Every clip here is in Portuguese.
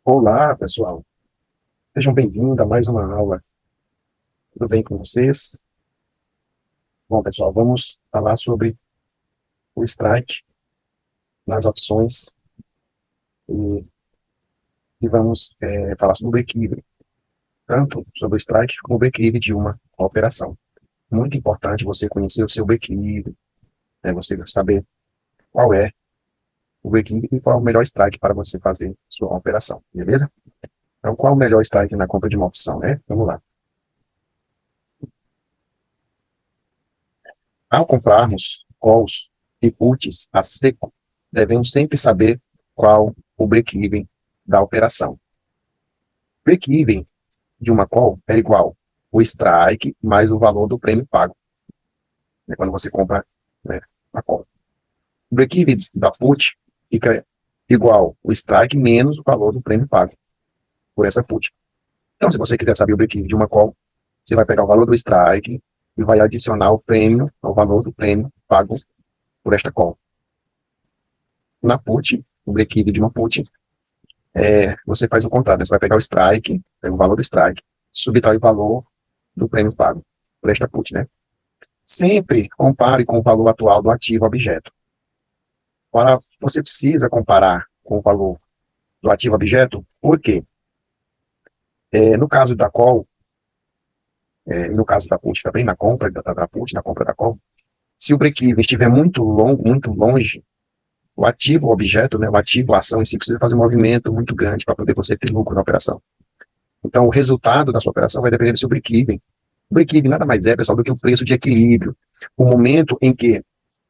Olá, pessoal. Sejam bem-vindos a mais uma aula. Tudo bem com vocês? Bom, pessoal, vamos falar sobre o strike nas opções e, e vamos falar sobre o break-even, tanto sobre o strike como o break-even de uma operação. Muito importante você conhecer o seu break-even, né, você saber qual é o break-even e qual é o melhor strike para você fazer sua operação, beleza? Então, qual é o melhor strike na compra de uma opção, né? Vamos lá. Ao comprarmos calls e puts a seco, devemos sempre saber qual o break-even da operação. Break-even de uma call é igual o strike mais o valor do prêmio pago, né, quando você compra, né, a call. O break-even da put fica igual o strike menos o valor do prêmio pago por essa put. Então, se você quiser saber o break-even de uma call, você vai pegar o valor do strike e vai adicionar o prêmio ao valor do prêmio pago por esta call. Na put, o break-even de uma put, você faz o contrário, né? Você vai pegar o strike, pega o valor do strike, subtrai o valor do prêmio pago por esta put, né? Sempre compare com o valor atual do ativo objeto. Ora, você precisa comparar com o valor do ativo objeto, por quê? No caso da call, no caso da put também, na compra da put, na compra da call, se o break-even estiver muito longo, muito longe, o ativo, o objeto, né, o ativo, a ação em si, precisa fazer um movimento muito grande para poder você ter lucro na operação. Então, o resultado da sua operação vai depender do seu break-even. O break-even nada mais é, pessoal, do que o preço de equilíbrio. O momento em que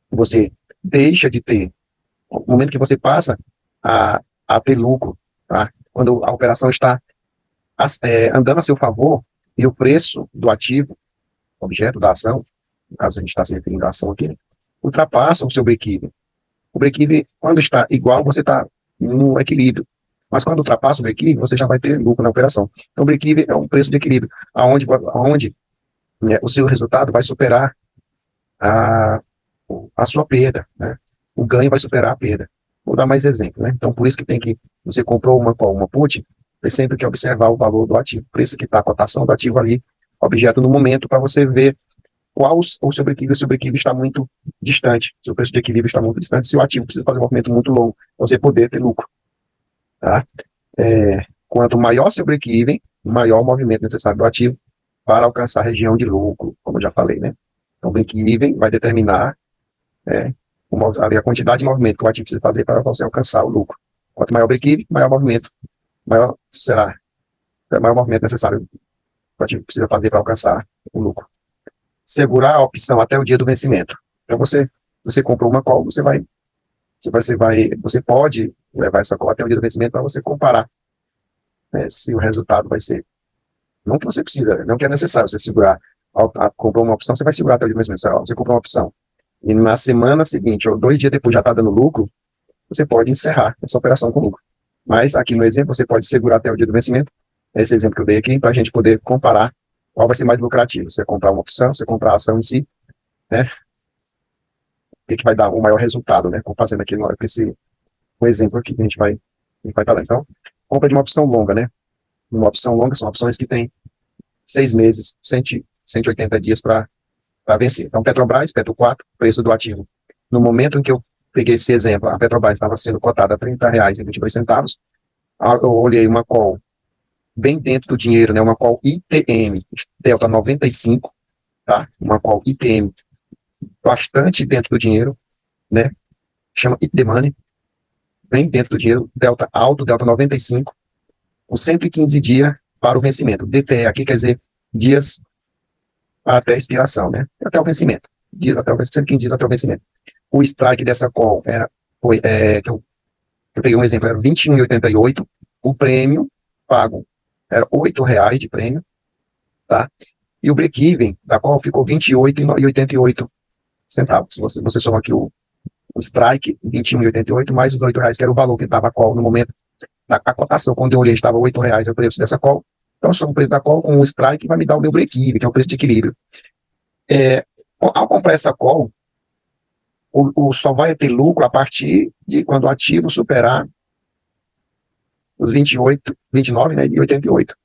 você deixa de ter, o momento que você passa a ter lucro, tá? Quando a operação está andando a seu favor e o preço do ativo, objeto da ação, no caso a gente está se referindo à ação aqui, ultrapassa o seu break-even. O break-even, quando está igual, você está no equilíbrio. Mas quando ultrapassa o break-even, você já vai ter lucro na operação. Então, o break-even é um preço de equilíbrio, aonde né, o seu resultado vai superar a, a sua perda, né? O ganho vai superar a perda. Vou dar mais exemplo, né? Então, por isso que você comprou uma put, tem sempre que observar o valor do ativo, o preço que está a cotação do ativo ali, objeto no momento, para você ver qual o seu break-even, se o break-even está muito distante, se o preço de equilíbrio está muito distante, se o ativo precisa fazer um movimento muito longo, para você poder ter lucro, tá? Quanto maior seu break-even, maior o movimento necessário do ativo para alcançar a região de lucro, como eu já falei, né? Então, o break-even vai determinar a quantidade de movimento que o ativo precisa fazer para você alcançar o lucro. Quanto maior o break-even, maior movimento, maior será, maior movimento necessário que o ativo precisa fazer para alcançar o lucro. Segurar a opção até o dia do vencimento. Então, você comprou uma call, você pode levar essa call até o dia do vencimento para você comparar, né, se o resultado vai ser. Não que você precisa, não que é necessário você segurar. Comprou uma opção, você vai segurar até o dia do vencimento. Você comprou uma opção e na semana seguinte, ou 2 dias depois já está dando lucro, você pode encerrar essa operação com lucro. Mas aqui no exemplo, você pode segurar até o dia do vencimento. Esse exemplo que eu dei aqui, para a gente poder comparar qual vai ser mais lucrativo. Você comprar uma opção, você comprar a ação em si, né? O que vai dar o maior resultado, né? Fazendo aqui um exemplo aqui que a gente vai falar. Então, compra de uma opção longa, né? Uma opção longa são opções que têm 6 meses, 180 dias para vencer. Então, Petrobras, Petro 4, preço do ativo. No momento em que eu peguei esse exemplo, a Petrobras estava sendo cotada a R$ 30,22. Eu olhei uma call bem dentro do dinheiro, né? Uma call ITM, Delta 95, tá? Uma call ITM bastante dentro do dinheiro, né? Chama It The Money, bem dentro do dinheiro, Delta alto, Delta 95, com 115 dias para o vencimento. DTE aqui quer dizer dias até a expiração, né? Até o vencimento. 115 dias até o vencimento. O strike dessa call eu peguei um exemplo, era 21,88. O prêmio pago era R$ 8 de prêmio, tá? E o break-even da call ficou 28,88 centavos. Você soma aqui o strike, 21,88, mais os R$ 8, que era o valor que estava a call no momento. A cotação, quando eu olhei, estava R$ 8 o preço dessa call. Então, só o preço da call com o strike vai me dar o meu break-even, que é o preço de equilíbrio. Ao comprar essa call, só vai ter lucro a partir de quando o ativo superar os 28, 29, né, e 88.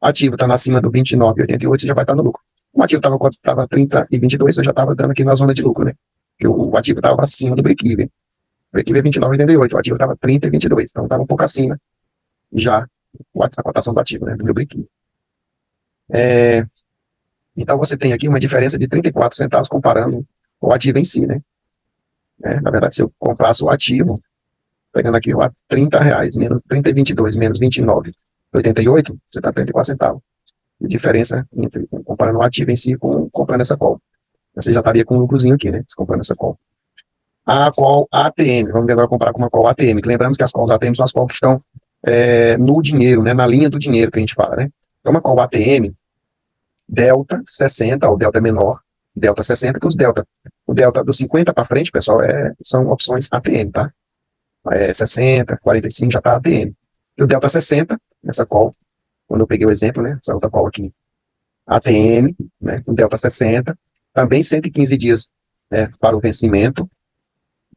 O ativo está acima do 29 e 88, você já vai estar no lucro. O ativo estava 30 e 22, você já estava dando aqui na zona de lucro, né? Porque o ativo estava acima do break-even. O break-even é 29 e 88, o ativo estava 30 e 22, então estava um pouco acima já a cotação do ativo, né, do meu break-even. Então você tem aqui uma diferença de 34 centavos comparando o ativo em si, né? Na verdade, se eu comprasse o ativo, pegando aqui lá R$30, menos 30,22, menos 29,88, você está 34 centavos. De diferença entre comparando o ativo em si com comprando essa call. Você já estaria com um lucrozinho aqui, né? Comprando essa call. A call ATM, vamos agora comparar com uma call ATM, que lembramos que as calls ATM são as calls que estão no dinheiro, né? Na linha do dinheiro que a gente fala, né? Então, uma call ATM, delta 60, ou delta menor, delta 60, que o delta do 50 para frente, pessoal, são opções ATM, tá? 60, 45 já está ATM. E o delta 60, essa call, quando eu peguei o exemplo, né? Essa outra call aqui, ATM, né? O delta 60, também 115 dias para o vencimento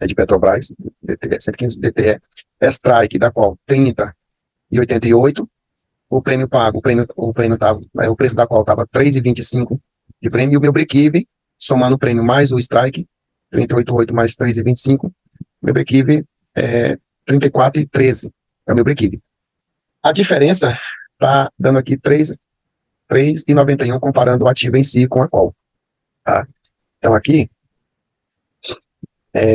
de Petrobras, DTE, 115 DTE, strike da qual 30 e 88, o prêmio pago, o preço da qual estava 3,25 de prêmio, e o meu break-even, somando o prêmio mais o strike, 38,8 mais 3,25, meu break-even é 34,13, é o meu break-even. A diferença está dando aqui 3,91 comparando o ativo em si com a call. Tá? Então aqui,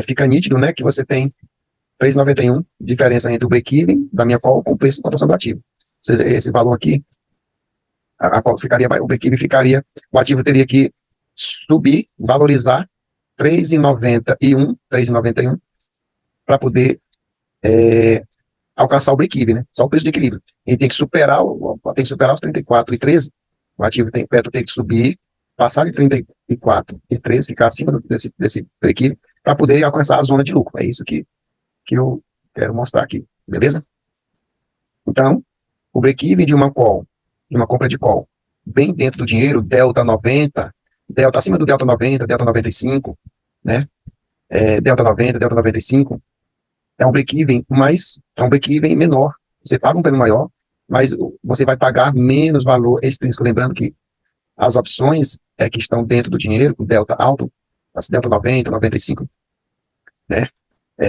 fica nítido, né, que você tem 3,91, diferença entre o break-even da minha call com o preço de cotação do ativo. Esse valor aqui, a call ficaria, o break-even ficaria, o ativo teria que subir, valorizar 3,91 para poder alcançar o break-even, né? Só o preço de equilíbrio. Ele tem que superar os 34,13, o ativo tem que subir, passar de 34,13, ficar acima desse break-even, para poder alcançar a zona de lucro. É isso que eu quero mostrar aqui, beleza? Então, o break-even de uma call, de uma compra de call, bem dentro do dinheiro, delta 90, delta acima do delta 90, delta 95, né? Delta 90, delta 95, é um break-even menor. Você paga um prêmio maior, mas você vai pagar menos valor extrínseco. Lembrando que as opções que estão dentro do dinheiro, o delta alto, delta 90, 95, né?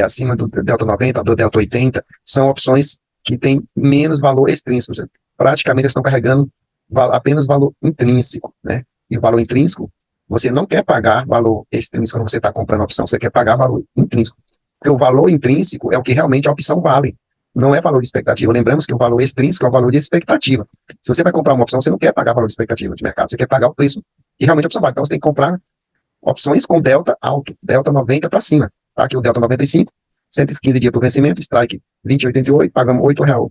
Acima do delta 90, do delta 80, são opções que têm menos valor extrínseco. Praticamente eles estão carregando apenas valor intrínseco, né? E o valor intrínseco, você não quer pagar valor extrínseco quando você está comprando a opção, você quer pagar valor intrínseco. Porque o valor intrínseco é o que realmente a opção vale, não é valor de expectativa. Lembramos que o valor extrínseco é o valor de expectativa. Se você vai comprar uma opção, você não quer pagar valor de expectativa de mercado, você quer pagar o preço que realmente a opção vale. Então você tem que comprar opções com delta alto, delta 90 para cima. Tá? Aqui o delta 95, 115 dias para o vencimento, strike 20,88, pagamos R$8.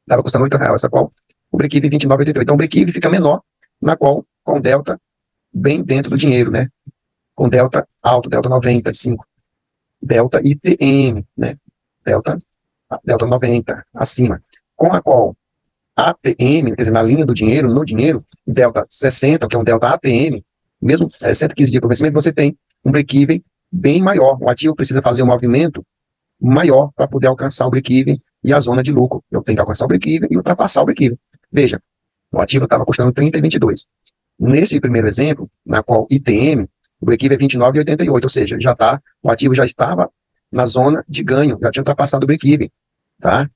Estava custando R$8 essa qual. O break-even 29,88. Então o break-even fica menor na qual com delta bem dentro do dinheiro, né? Com delta alto, delta 95. Delta ITM, né? Delta 90, acima. Com a qual ATM, quer dizer, na linha do dinheiro, no dinheiro, delta 60, que é um delta ATM, mesmo 115 dias para o vencimento, você tem um break-even bem maior. O ativo precisa fazer um movimento maior para poder alcançar o break-even e a zona de lucro. Eu tenho que alcançar o break-even e ultrapassar o break-even. Veja, o ativo estava custando 30,22. Nesse primeiro exemplo, na qual ITM, o break-even é 29,88, ou seja, o ativo já estava na zona de ganho, já tinha ultrapassado o break-even, tá?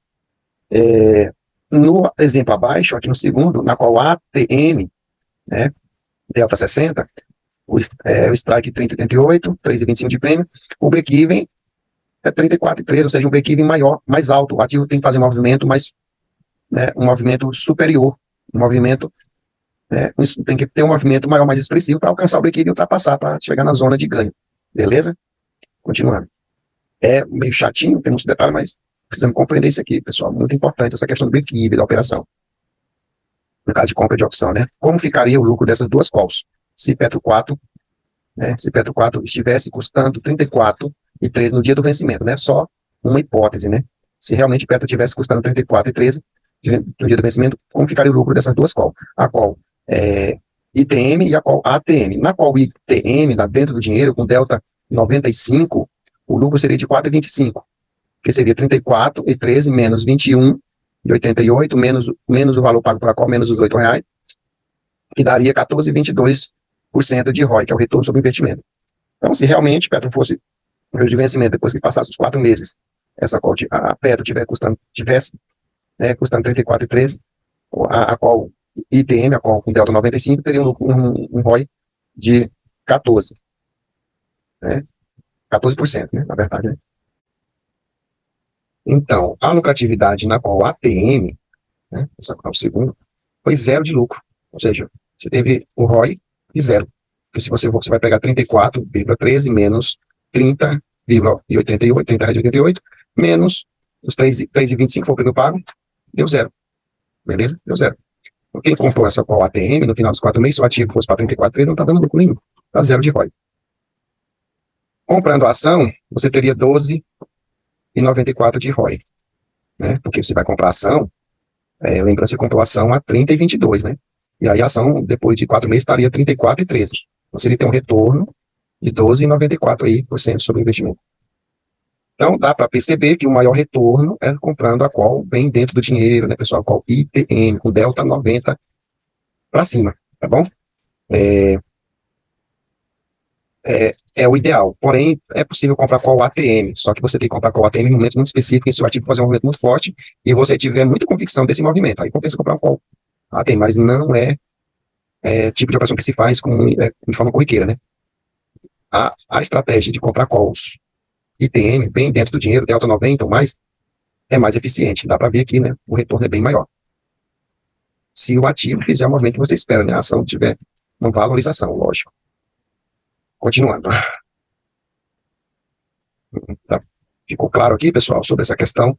No exemplo abaixo, aqui no segundo, na qual ATM, né, delta 60, o strike 30,88, 3,25 de prêmio, o break-even é 34,13, ou seja, um break-even maior, mais alto. O ativo tem que fazer um movimento um movimento superior, um movimento tem que ter um movimento maior, mais expressivo para alcançar o break-even e ultrapassar, para chegar na zona de ganho. Beleza? Continuando. É meio chatinho, tem uns detalhes, mas precisamos compreender isso aqui, pessoal. Muito importante essa questão do break-even da operação. No caso de compra de opção, né? Como ficaria o lucro dessas duas calls? Se Petro 4, né? Se Petro 4 estivesse custando 34,13 no dia do vencimento, né? Só uma hipótese, né? Se realmente Petro estivesse custando 34,13 no dia do vencimento, como ficaria o lucro dessas duas calls? A call ITM e a qual ATM. Na qual ITM, lá dentro do dinheiro, com delta 95, o lucro seria de 4,25, que seria 34,13 menos 21 R$14,88 menos o valor pago pela call, menos os R$8, que daria 14,22% de ROI, que é o retorno sobre o investimento. Então, se realmente Petro fosse o período de vencimento, depois que passasse os 4 meses, essa call, a Petro tivesse custando 34,13, a call ITM, a call com delta 95, teria um ROI de 14, né? 14%, né, na verdade, né? Então, a lucratividade na call ATM, né, essa é o segundo, foi zero de lucro. Ou seja, você teve o ROI de zero. Porque se você vai pegar 34,13 menos 30,88, R$30,88, menos os 3,25 foi o prêmio pago, deu zero. Beleza? Deu zero. Quem comprou essa call ATM no final dos 4 meses, se o ativo fosse para 34,13, não está dando lucro nenhum. Está zero de ROI. Comprando a ação, você teria 12,94 de ROI. Né? Porque você vai comprar ação, lembra que você comprou ação a 30,22, né? E aí a ação, depois de 4 meses, estaria 34,13. Então, você tem um retorno de 12,94% sobre o investimento. Então, dá para perceber que o maior retorno é comprando a call bem dentro do dinheiro, né, pessoal? Call ITM, com delta 90 para cima, tá bom? É o ideal. Porém, é possível comprar call ATM, só que você tem que comprar call ATM em momentos muito específicos, se o ativo fazer um movimento muito forte e você tiver muita convicção desse movimento. Aí compensa comprar um call ATM, mas não é tipo de operação que se faz de forma corriqueira, né? A estratégia de comprar calls ITM, bem dentro do dinheiro, delta 90 ou mais, é mais eficiente. Dá para ver aqui, né? O retorno é bem maior. Se o ativo fizer o movimento que você espera, né? A ação tiver uma valorização, lógico. Continuando. Tá? Ficou claro aqui, pessoal, sobre essa questão?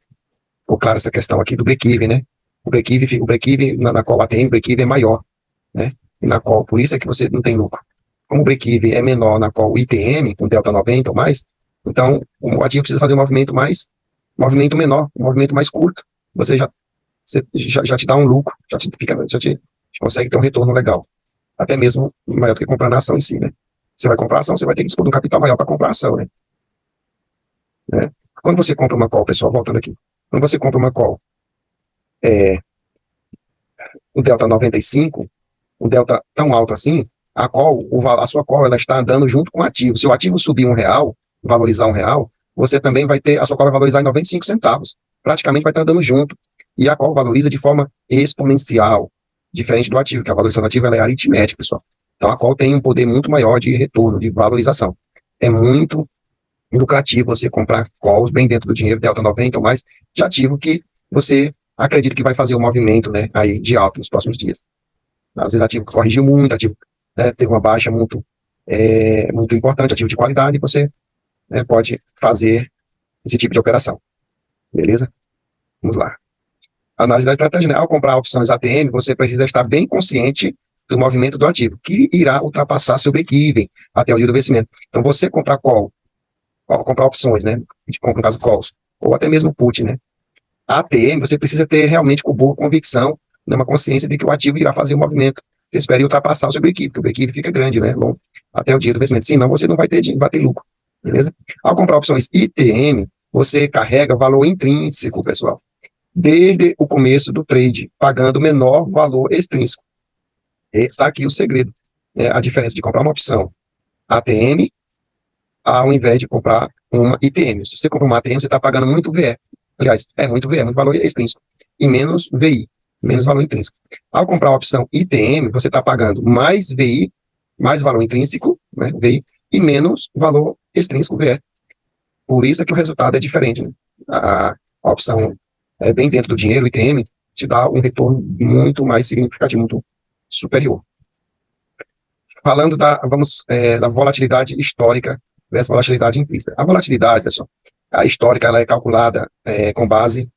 Ficou claro essa questão aqui do break-even, né? O break-even na qual ATM, o break-even é maior, né? E na qual, por isso é que você não tem lucro. Como o break-even é menor na qual ITM, com delta 90 ou mais, então o ativo precisa fazer um movimento menor, um movimento mais curto. Você já te dá um lucro, já te consegue ter um retorno legal. Até mesmo maior do que comprar na ação em si, né? Você vai comprar a ação, você vai ter que dispor de um capital maior para comprar a ação, né? Quando você compra uma call, pessoal, voltando aqui, quando você compra uma call, o delta 95, o delta tão alto assim, a sua call, ela está andando junto com o ativo. Se o ativo subir R$1, valorizar R$1, você também vai ter, a sua call vai valorizar em 95 centavos. Praticamente vai estar andando junto. E a call valoriza de forma exponencial, diferente do ativo, que a valorização do ativo ela é aritmética, pessoal. Então a call tem um poder muito maior de retorno, de valorização. É muito lucrativo você comprar calls bem dentro do dinheiro, delta 90 ou mais, de ativo que você acredita que vai fazer um movimento, né, aí de alta nos próximos dias. Às vezes ativo que corrigiu muito, ativo, né, teve uma baixa muito importante, ativo de qualidade, você pode fazer esse tipo de operação. Beleza? Vamos lá. Análise da estratégia, né? Ao comprar opções ATM, você precisa estar bem consciente do movimento do ativo, que irá ultrapassar seu break-even até o dia do vencimento. Então, você comprar call, comprar opções, né? De compra, no caso, calls, ou até mesmo put, né? A ATM, você precisa ter realmente com boa convicção, né, uma consciência de que o ativo irá fazer o movimento. Você espera ultrapassar o seu break-even, porque o break-even fica grande, né? Bom, até o dia do vencimento. Senão, você não vai ter lucro, beleza? Ao comprar opções ITM, você carrega valor intrínseco, pessoal, desde o começo do trade, pagando menor valor extrínseco. Está aqui o segredo, né? A diferença de comprar uma opção ATM ao invés de comprar uma ITM. Se você compra uma ATM, você está pagando muito VE. Aliás, muito VE, muito valor extrínseco. E menos VI, menos valor intrínseco. Ao comprar a opção ITM, você está pagando mais VI, mais valor intrínseco, né, VI, e menos valor extrínseco, VE. Por isso é que o resultado é diferente. Né? A opção bem dentro do dinheiro, ITM, te dá um retorno muito mais significativo, muito superior. Falando da volatilidade histórica versus volatilidade implícita. A volatilidade, pessoal, a histórica, ela é calculada com base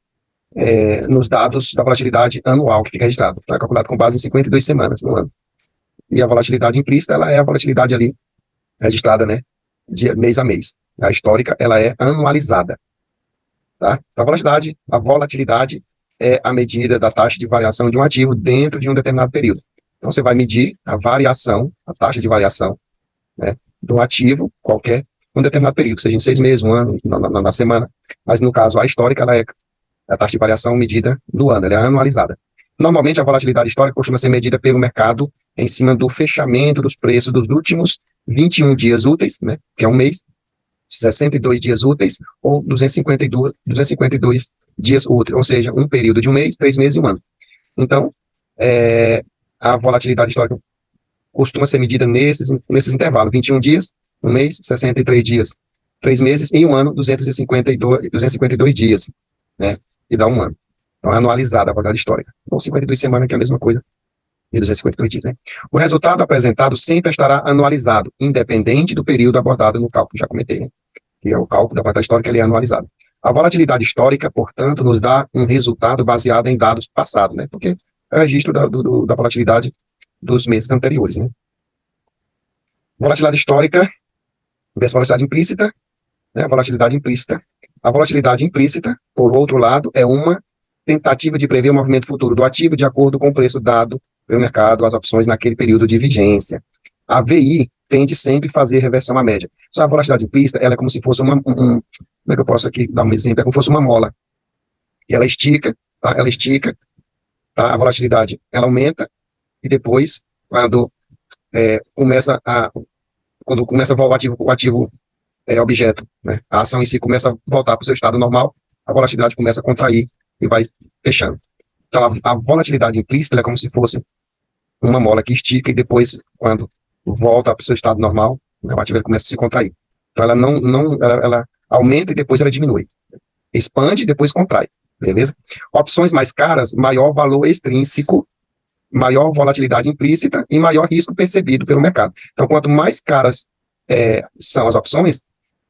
nos dados da volatilidade anual que fica registrado. Então, é calculado com base em 52 semanas no ano. E a volatilidade implícita, ela é a volatilidade ali registrada, né, de mês a mês. A histórica, ela é anualizada. Tá? A volatilidade é a medida da taxa de variação de um ativo dentro de um determinado período. Então, você vai medir a variação, a taxa de variação, né, do ativo qualquer, um determinado período, seja em 6 meses, um ano, na semana. Mas, no caso, a histórica, ela é a taxa de variação medida no ano, ela é anualizada. Normalmente, a volatilidade histórica costuma ser medida pelo mercado em cima do fechamento dos preços dos últimos 21 dias úteis, né, que é um mês, 62 dias úteis ou 252 dias úteis, ou seja, um período de um mês, 3 meses e um ano. Então, a volatilidade histórica costuma ser medida nesses intervalos, 21 dias, um mês, 63 dias, 3 meses, e um ano, 252 dias, né, e dá um ano. Então, é anualizada a volatilidade histórica. Ou 52 semanas, que é a mesma coisa, e 252 dias, né? O resultado apresentado sempre estará anualizado, independente do período abordado no cálculo, já comentei, né? Que é o cálculo da volatilidade histórica, ele é anualizado. A volatilidade histórica, portanto, nos dá um resultado baseado em dados passados, né? Porque é o registro da volatilidade dos meses anteriores, né? Volatilidade histórica versus volatilidade implícita, né? Volatilidade implícita. A volatilidade implícita, por outro lado, é uma tentativa de prever o movimento futuro do ativo de acordo com o preço dado pelo mercado, as opções naquele período de vigência. A VI tende sempre a fazer reversão à média. Só a volatilidade implícita, ela é como se fosse como é que eu posso aqui dar um exemplo? É como se fosse uma mola. E ela estica, tá? Ela estica, tá? A volatilidade, ela aumenta, e depois, quando começa a voar o ativo objeto, né? A ação em si começa a voltar para o seu estado normal, a volatilidade começa a contrair e vai fechando. Então, a volatilidade implícita é como se fosse uma mola que estica e depois, quando volta para o seu estado normal, né, o ativo começa a se contrair. Então, ela aumenta e depois ela diminui. Expande e depois contrai, beleza? Opções mais caras, maior valor extrínseco, maior volatilidade implícita e maior risco percebido pelo mercado. Então, quanto mais caras são as opções,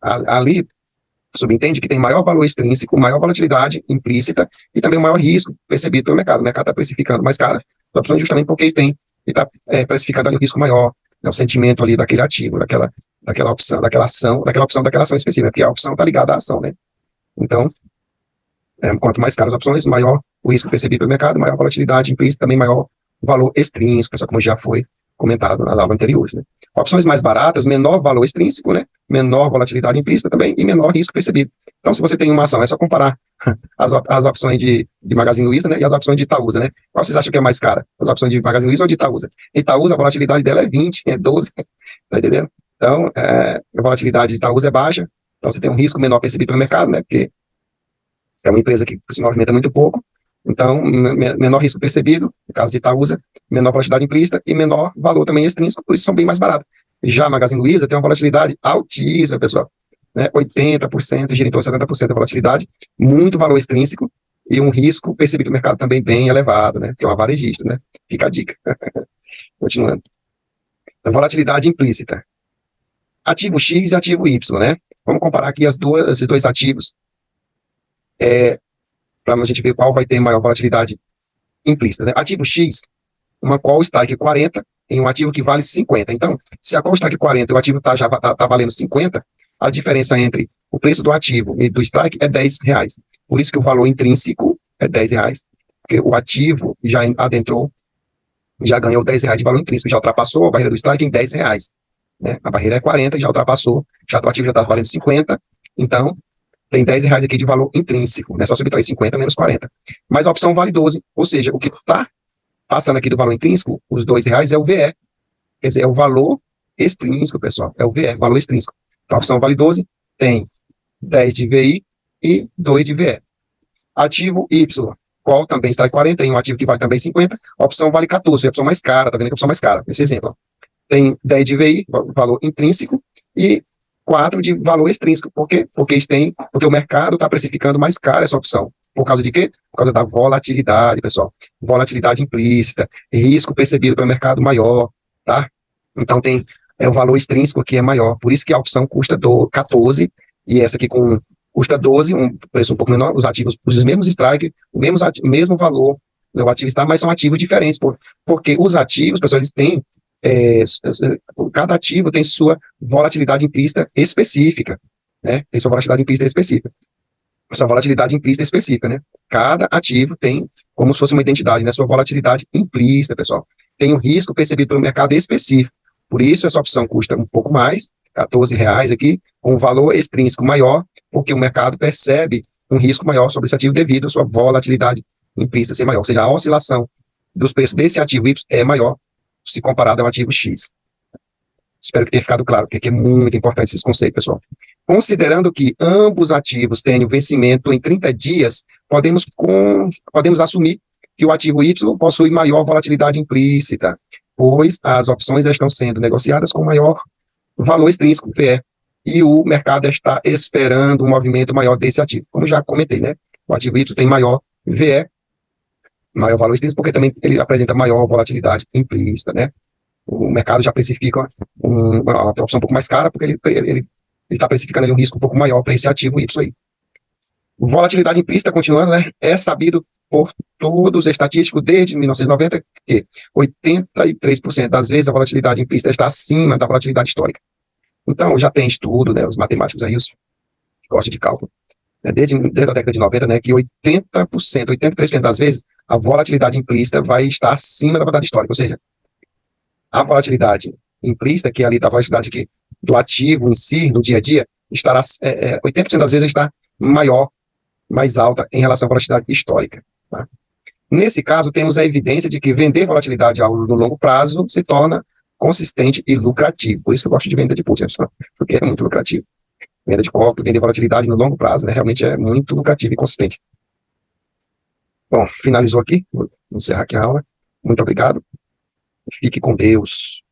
ali subentende que tem maior valor extrínseco, maior volatilidade implícita e também maior risco percebido pelo mercado. O mercado está precificando mais caras as opções justamente porque ele está precificando ali o risco maior, né, o sentimento ali daquele ativo, daquela opção, daquela ação específica, porque a opção está ligada à ação, né? Então, quanto mais caras as opções, maior o risco percebido pelo mercado, maior volatilidade implícita, também maior valor extrínseco, como já foi comentado nas aulas anteriores, né? Opções mais baratas, menor valor extrínseco, né? Menor volatilidade implícita também e menor risco percebido. Então, se você tem uma ação, é só comparar as opções de Magazine Luiza, né, e as opções de Itaúsa, né? Qual vocês acham que é mais cara? As opções de Magazine Luiza ou de Itaúsa? Itaúsa, a volatilidade dela é 20, é 12, tá entendendo? Então, a volatilidade de Itaúsa é baixa, então você tem um risco menor percebido pelo mercado, né? Porque é uma empresa que, por sinal, movimenta muito pouco. Então, menor risco percebido, no caso de Itaúsa, menor volatilidade implícita e menor valor também extrínseco, por isso são bem mais baratos. Já a Magazine Luiza tem uma volatilidade altíssima, pessoal, né? 80%, gira em torno de 70% da volatilidade, muito valor extrínseco e um risco percebido no mercado também bem elevado, né? Que é uma varejista, né? Fica a dica. Continuando. A volatilidade implícita. Ativo X e ativo Y, né? Vamos comparar aqui esses dois ativos, para a gente ver qual vai ter maior volatilidade implícita, né? Ativo X, uma call strike 40 em um ativo que vale 50. Então, se a call strike 40 e o ativo já tá valendo 50, a diferença entre o preço do ativo e do strike é R$10. Por isso que o valor intrínseco é R$10, porque o ativo já adentrou, já ganhou R$10 de valor intrínseco, já ultrapassou a barreira do strike em R$10. Né? A barreira é 40, já ultrapassou, o ativo já está valendo 50, então tem R$10 aqui de valor intrínseco, né? Só subtrair 50 menos 40. Mas a opção vale 12, ou seja, o que está passando aqui do valor intrínseco, os R$2 é o VE, quer dizer, é o valor extrínseco, pessoal, é o VE, valor extrínseco. Então a opção vale 12, tem 10 de VI e 2 de VE. Ativo Y, qual também está em 40, tem um ativo que vale também 50, a opção vale 14, é a opção mais cara, tá vendo que é a opção mais cara, nesse exemplo. Tem 10 de VI, valor intrínseco, e 4 de valor extrínseco. Por quê? Porque o mercado está precificando mais caro essa opção. Por causa de quê? Por causa da volatilidade, pessoal. Volatilidade implícita, risco percebido pelo mercado maior, tá? Então tem o valor extrínseco que é maior. Por isso que a opção custa 14 e essa aqui custa 12, um preço um pouco menor, os ativos, os mesmos strike, o mesmo valor, o ativo está, mas são ativos diferentes, porque os ativos, pessoal, eles têm cada ativo tem sua volatilidade implícita específica, né? Tem sua volatilidade implícita específica. Sua volatilidade implícita específica, né? Cada ativo tem como se fosse uma identidade, né? Sua volatilidade implícita, pessoal. Tem um risco percebido pelo mercado específico. Por isso, essa opção custa um pouco mais, R$14 aqui, com um valor extrínseco maior, porque o mercado percebe um risco maior sobre esse ativo devido à sua volatilidade implícita ser maior. Ou seja, a oscilação dos preços desse ativo Y é maior se comparado ao ativo X. Espero que tenha ficado claro, porque é muito importante esse conceito, pessoal. Considerando que ambos ativos têm vencimento em 30 dias, podemos assumir que o ativo Y possui maior volatilidade implícita, pois as opções estão sendo negociadas com maior valor extrínseco, VE, e o mercado está esperando um movimento maior desse ativo. Como já comentei, né? O ativo Y tem maior VE, maior valor extrínseco, porque também ele apresenta maior volatilidade implícita, né? O mercado já precifica uma opção um pouco mais cara, porque ele está precificando ali um risco um pouco maior para esse ativo Y aí. Volatilidade implícita, continuando, né? É sabido por todos os estatísticos desde 1990 que 83% das vezes a volatilidade implícita está acima da volatilidade histórica. Então, já tem estudo, né? Os matemáticos aí, os que gostam de cálculo, né, desde a década de 90, né? Que 83% das vezes a volatilidade implícita vai estar acima da volatilidade histórica, ou seja, a volatilidade implícita, que é ali da volatilidade do ativo em si, no dia a dia, estará 80% das vezes está maior, mais alta em relação à volatilidade histórica. Tá? Nesse caso, temos a evidência de que vender volatilidade no longo prazo se torna consistente e lucrativo. Por isso que eu gosto de venda de put, porque é muito lucrativo. Venda de call, vender volatilidade no longo prazo, né? Realmente é muito lucrativo e consistente. Bom, finalizou aqui. Vou encerrar aqui a aula. Muito obrigado. Fique com Deus.